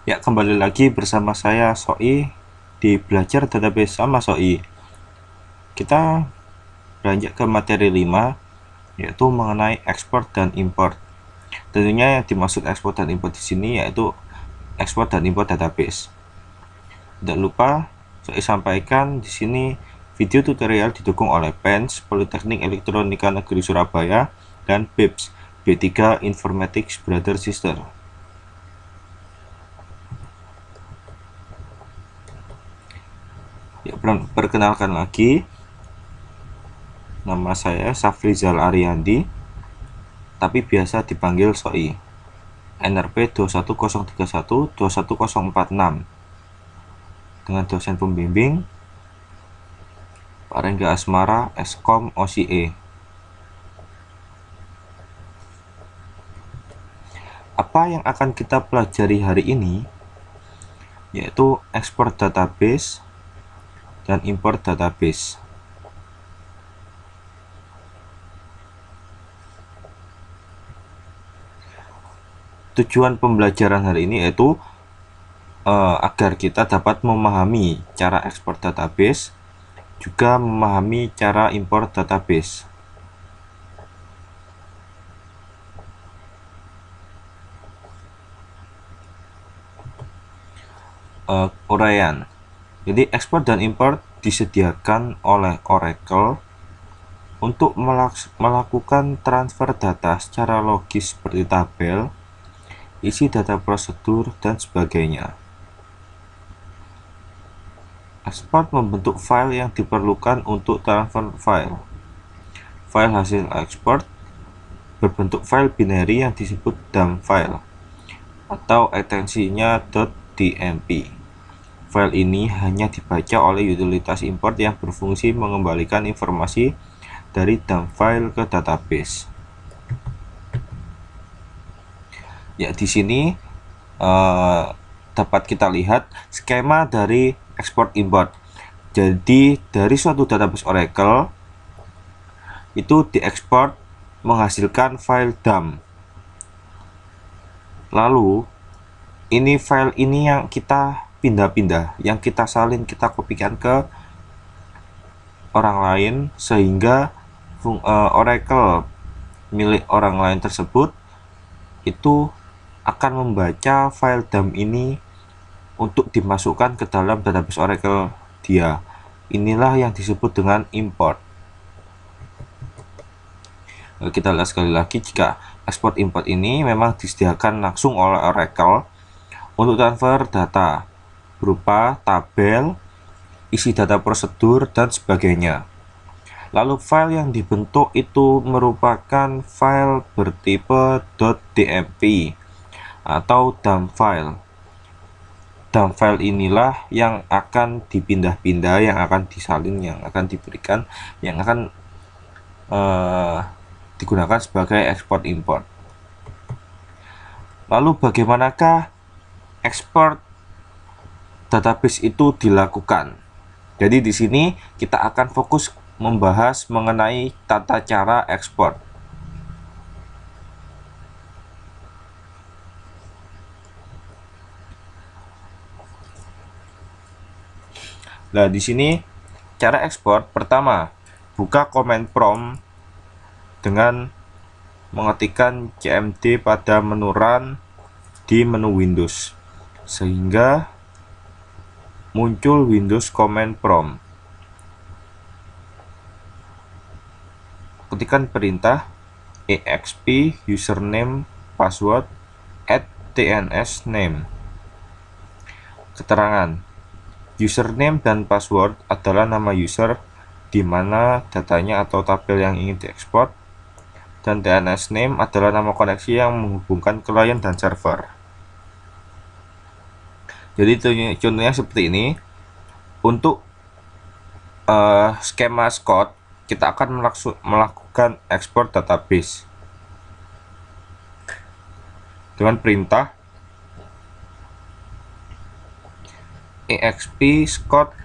Ya, kembali lagi bersama saya Soi di Belajar Database sama Soi. Kita beranjak ke materi 5, yaitu mengenai ekspor dan import. Tentunya yang dimaksud ekspor dan import di sini yaitu ekspor dan import database. Tidak lupa Soi sampaikan di sini video tutorial didukung oleh PENS Politeknik Elektronika Negeri Surabaya dan BIPS B3 Informatics Brother Sister. Ya, perkenalkan lagi, nama saya Safrizal Ariandi, tapi biasa dipanggil Soi. NRP 21031 21046 dengan dosen pembimbing Pak Rengga Asmara, Eskom OCE. Apa yang akan kita pelajari hari ini yaitu ekspor database dan import database. Tujuan pembelajaran hari ini yaitu agar kita dapat memahami cara ekspor database, juga memahami cara import database. Uraian. Jadi ekspor dan import disediakan oleh Oracle untuk melakukan transfer data secara logis seperti tabel, isi data prosedur, dan sebagainya. Ekspor membentuk file yang diperlukan untuk transfer file. File hasil ekspor berbentuk file binary yang disebut dump file atau ekstensinya .dmp. File ini hanya dibaca oleh utilitas import yang berfungsi mengembalikan informasi dari dump file ke database. Ya, di sini dapat kita lihat skema dari ekspor import. Jadi dari suatu database Oracle itu diekspor menghasilkan file dump. Lalu file ini yang kita pindah-pindah, yang kita salin, kita kopikan ke orang lain, sehingga Oracle milik orang lain tersebut itu akan membaca file dump ini untuk dimasukkan ke dalam database Oracle dia. Inilah yang disebut dengan import. Kita lihat sekali lagi, jika ekspor import ini memang disediakan langsung oleh Oracle untuk transfer data berupa tabel, isi data prosedur, dan sebagainya. Lalu file yang dibentuk itu merupakan file bertipe .dmp atau dump file. Dump file inilah yang akan dipindah-pindah, yang akan disalin, yang akan diberikan, yang akan digunakan sebagai ekspor import. Lalu bagaimanakah ekspor database itu dilakukan? Jadi di sini kita akan fokus membahas mengenai tata cara ekspor. Nah, di sini cara ekspor pertama, buka command prompt dengan mengetikkan cmd pada menu run di menu Windows, sehingga muncul Windows command prompt. Ketikkan perintah exp username password @tns name. Keterangan: username dan password adalah nama user di mana datanya atau tabel yang ingin diekspor, dan TNS name adalah nama koneksi yang menghubungkan klien dan server. Jadi contohnya seperti ini. Untuk skema Scott, kita akan melakukan ekspor database dengan perintah exp Scott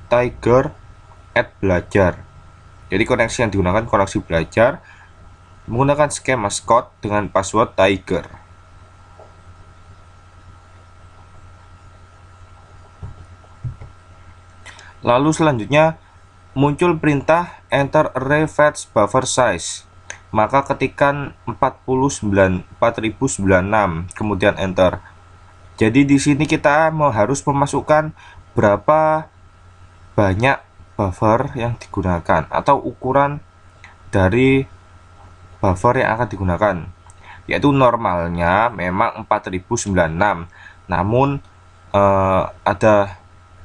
tiger @belajar. Jadi koneksi yang digunakan koneksi belajar menggunakan skema Scott dengan password tiger. Lalu selanjutnya muncul perintah enter array fetch buffer size. Maka ketikkan 4096 kemudian enter. Jadi di sini kita harus memasukkan berapa banyak buffer yang digunakan atau ukuran dari buffer yang akan digunakan, yaitu normalnya memang 4096, namun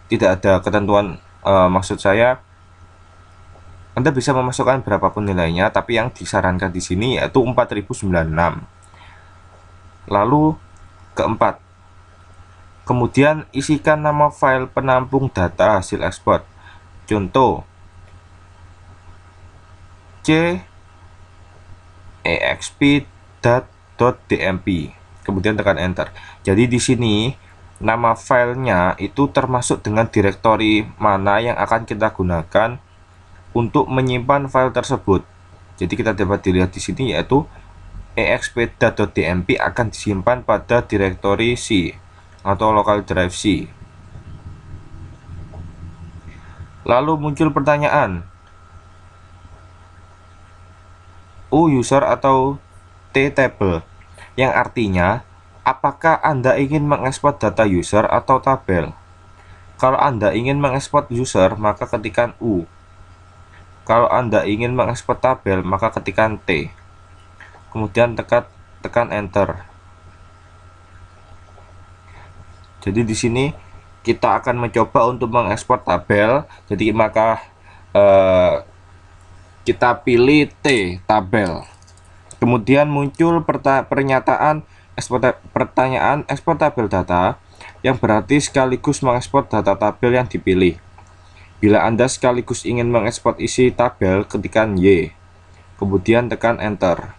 tidak ada ketentuan, maksud saya Anda bisa memasukkan berapapun nilainya, tapi yang disarankan di sini yaitu 4096. Lalu keempat, kemudian isikan nama file penampung data hasil ekspor. Contoh c exp.dmp, kemudian tekan enter. Jadi di sini nama filenya itu termasuk dengan direktori mana yang akan kita gunakan untuk menyimpan file tersebut. Jadi kita dapat dilihat di sini yaitu exp.dmp akan disimpan pada direktori C atau local drive C. Lalu muncul pertanyaan, U user atau T table, yang artinya apakah Anda ingin mengekspor data user atau tabel. Kalau Anda ingin mengekspor user, maka ketikkan U. Kalau Anda ingin mengekspor tabel, maka ketikkan T. Kemudian tekan enter. Jadi di sini kita akan mencoba untuk mengekspor tabel. Jadi maka kita pilih T tabel. Kemudian muncul pernyataan pertanyaan ekspor tabel data, yang berarti sekaligus mengekspor data tabel yang dipilih. Bila Anda sekaligus ingin mengekspor isi tabel, ketikkan Y, kemudian tekan enter.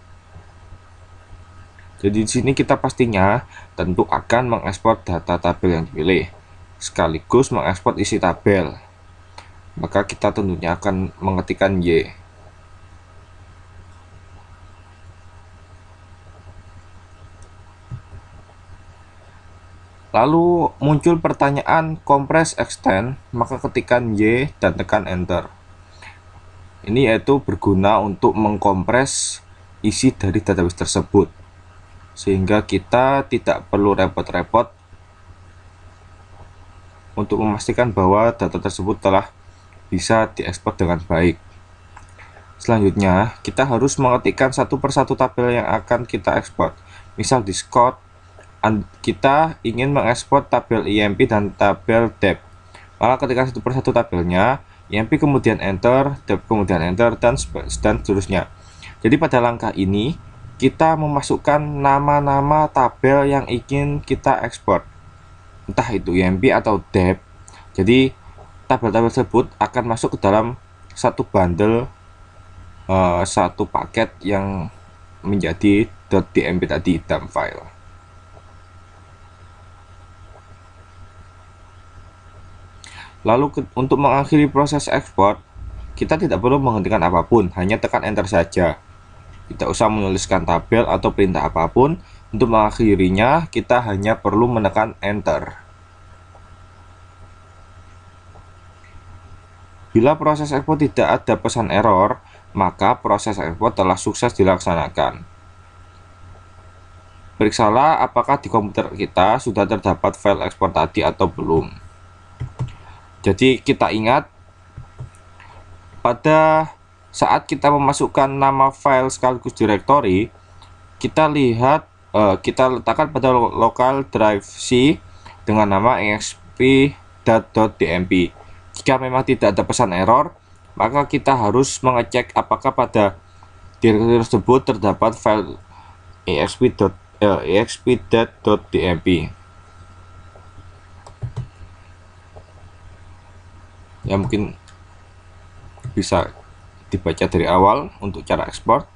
Jadi di sini kita pastinya tentu akan mengekspor data tabel yang dipilih, sekaligus mengekspor isi tabel. Maka kita tentunya akan mengetikkan Y. Lalu muncul pertanyaan compress extend, maka ketikkan Y dan tekan enter. Ini yaitu berguna untuk mengkompres isi dari database tersebut, sehingga kita tidak perlu repot-repot untuk memastikan bahwa data tersebut telah bisa diekspor dengan baik. Selanjutnya, kita harus mengetikkan satu persatu tabel yang akan kita ekspor. Misal di Scott, kita ingin mengekspor tabel IMP dan tabel dep. Maka ketikkan satu persatu tabelnya, IMP kemudian enter, dep kemudian enter, dan seterusnya. Jadi pada langkah ini kita memasukkan nama-nama tabel yang ingin kita ekspor, entah itu IMP atau dep. Jadi tabel-tabel tersebut akan masuk ke dalam satu bundle, satu paket yang menjadi .dmp tadi, dump file. Lalu untuk mengakhiri proses ekspor, kita tidak perlu menghentikan apapun, hanya tekan enter saja. Tidak usah menuliskan tabel atau perintah apapun. Untuk mengakhirinya, kita hanya perlu menekan enter. Bila proses ekspor tidak ada pesan error, maka proses ekspor telah sukses dilaksanakan. Periksalah apakah di komputer kita sudah terdapat file ekspor tadi atau belum. Jadi kita ingat, pada saat kita memasukkan nama file sekaligus direktori, kita letakkan pada local drive C dengan nama exp.dmp. Jika memang tidak ada pesan error, maka kita harus mengecek apakah pada direktori tersebut terdapat file exp.dmp. Ya, mungkin bisa dibaca dari awal untuk cara ekspor.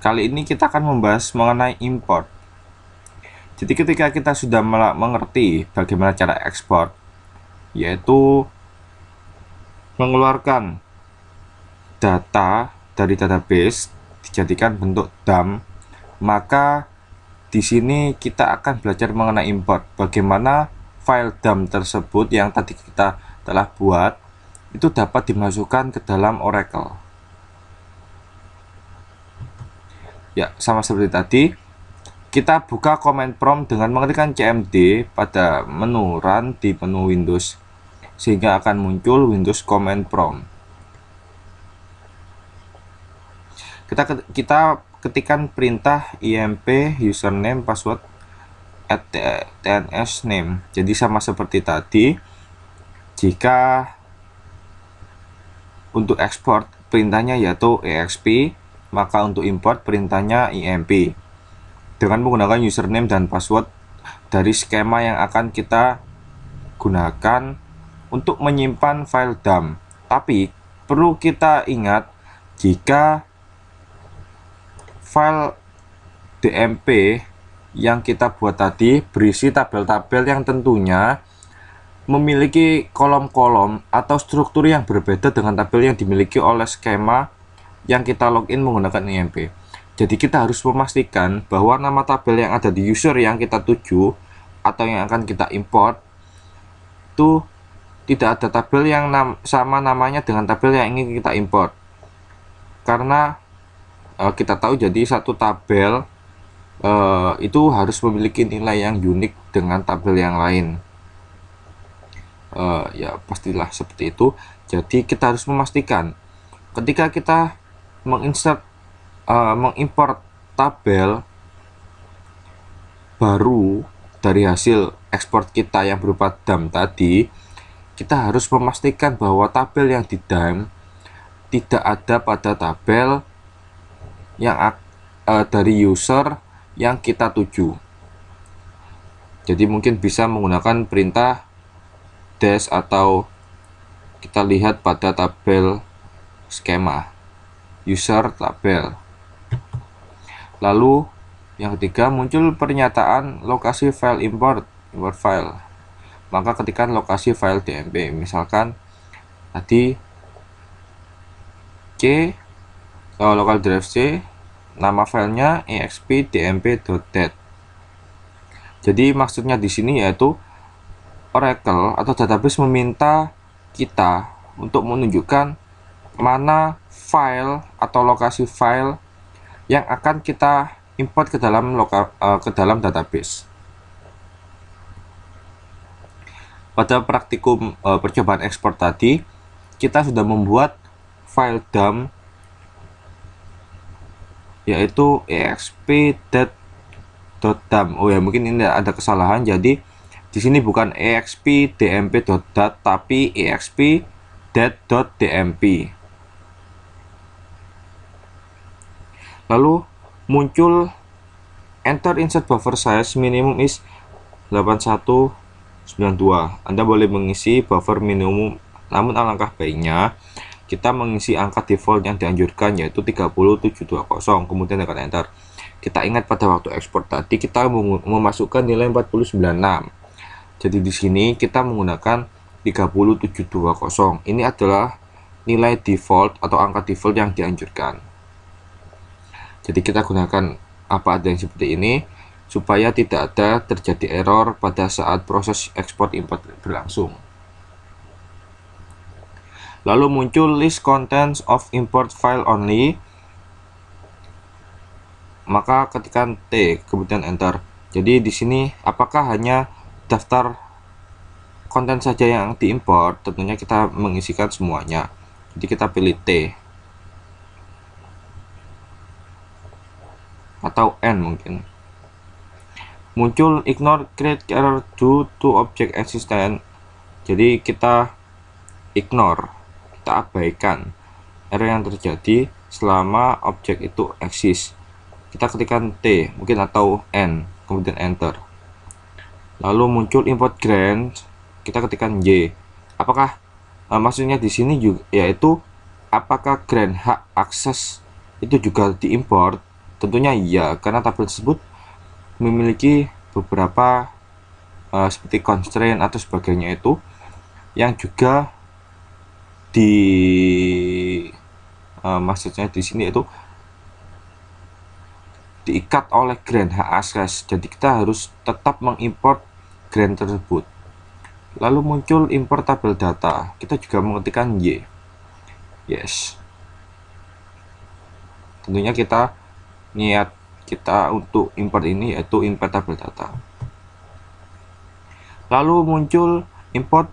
Kali ini kita akan membahas mengenai import. Jadi ketika kita sudah mengerti bagaimana cara ekspor, yaitu mengeluarkan data dari database dijadikan bentuk DAM, maka di sini kita akan belajar mengenai import. Bagaimana file DAM tersebut yang tadi kita telah buat itu dapat dimasukkan ke dalam Oracle. Ya, sama seperti tadi, kita buka command prompt dengan mengetikkan cmd pada menu run di menu Windows, sehingga akan muncul Windows command prompt. Kita ketikkan perintah imp username password @tns name. Jadi sama seperti tadi, jika untuk ekspor perintahnya yaitu exp, maka untuk import perintahnya imp dengan menggunakan username dan password dari skema yang akan kita gunakan untuk menyimpan file DAM. Tapi perlu kita ingat, jika file DMP yang kita buat tadi berisi tabel-tabel yang tentunya memiliki kolom-kolom atau struktur yang berbeda dengan tabel yang dimiliki oleh skema yang kita login menggunakan IMP. Jadi kita harus memastikan bahwa nama tabel yang ada di user yang kita tuju atau yang akan kita import itu tidak ada tabel yang sama namanya dengan tabel yang ingin kita import. Karena kita tahu jadi satu tabel itu harus memiliki nilai yang unik dengan tabel yang lain. Ya pastilah seperti itu. Jadi kita harus memastikan ketika kita mengimport tabel baru dari hasil ekspor kita yang berupa DAM tadi, kita harus memastikan bahwa tabel yang di DAM tidak ada pada tabel yang dari user yang kita tuju. Jadi mungkin bisa menggunakan perintah dash atau kita lihat pada tabel skema user tabel. Lalu yang ketiga, muncul pernyataan lokasi file import file. Maka ketikkan lokasi file DMP, misalkan tadi C local drive C, nama filenya exp.dmp.dat. Jadi maksudnya di sini yaitu Oracle atau database meminta kita untuk menunjukkan mana file atau lokasi file yang akan kita import ke dalam database. Pada praktikum percobaan ekspor tadi, kita sudah membuat file DAM yaitu exp.dat.dam. Oh ya, mungkin ini ada kesalahan. Jadi di sini bukan exp.dmp.dat tapi exp.dat.dmp. Lalu muncul enter insert buffer size minimum is 8192. Anda boleh mengisi buffer minimum, namun alangkah baiknya kita mengisi angka default yang dianjurkan yaitu 30720, kemudian tekan enter. Kita ingat pada waktu ekspor tadi kita memasukkan nilai 496. Jadi di sini kita menggunakan 30720. Ini adalah nilai default atau angka default yang dianjurkan. Jadi kita gunakan apa adanya seperti ini supaya tidak ada terjadi error pada saat proses ekspor import berlangsung. Lalu muncul list contents of import file only. Maka ketikkan T kemudian enter. Jadi di sini apakah hanya daftar konten saja yang diimport? Tentunya kita mengisikan semuanya. Jadi kita pilih T atau N mungkin. Muncul ignore create error due to object existent. Jadi kita ignore, kita abaikan error yang terjadi selama objek itu eksis. Kita ketikkan T mungkin atau N kemudian enter. Lalu muncul import grant, kita ketikkan Y. Apakah maksudnya di sini juga yaitu apakah grant hak akses itu juga diimport? Tentunya iya, karena tabel tersebut memiliki beberapa seperti constraint atau sebagainya itu yang juga maksudnya di sini itu diikat oleh grant hak akses. Jadi kita harus tetap mengimport grant tersebut. Lalu muncul import tabel data. Kita juga mengetikkan Y. Yes. Tentunya niat kita untuk import ini yaitu import tabel data. Lalu muncul import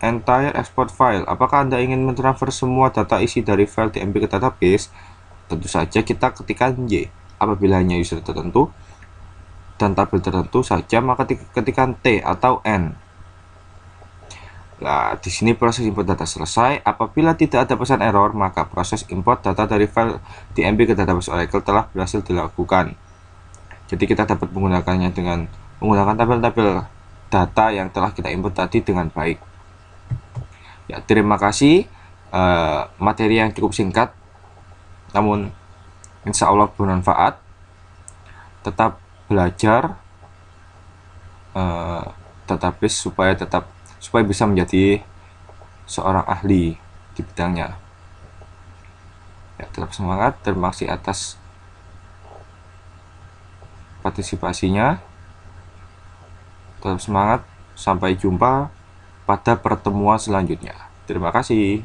entire export file. Apakah Anda ingin mentransfer semua data isi dari file DMP ke database? Tentu saja kita ketikkan Y. Apabila hanya user tertentu dan tabel tertentu saja, maka ketikkan T atau N. Nah, di sini proses import data selesai. Apabila tidak ada pesan error, maka proses import data dari file DMP ke database Oracle telah berhasil dilakukan. Jadi kita dapat menggunakannya dengan menggunakan tabel-tabel data yang telah kita import tadi dengan baik. Ya, terima kasih. Materi yang cukup singkat, namun insya Allah bermanfaat. Tetap belajar database supaya bisa menjadi seorang ahli di bidangnya. Ya, tetap semangat. Terima kasih atas partisipasinya. Tetap semangat. Sampai jumpa pada pertemuan selanjutnya. Terima kasih.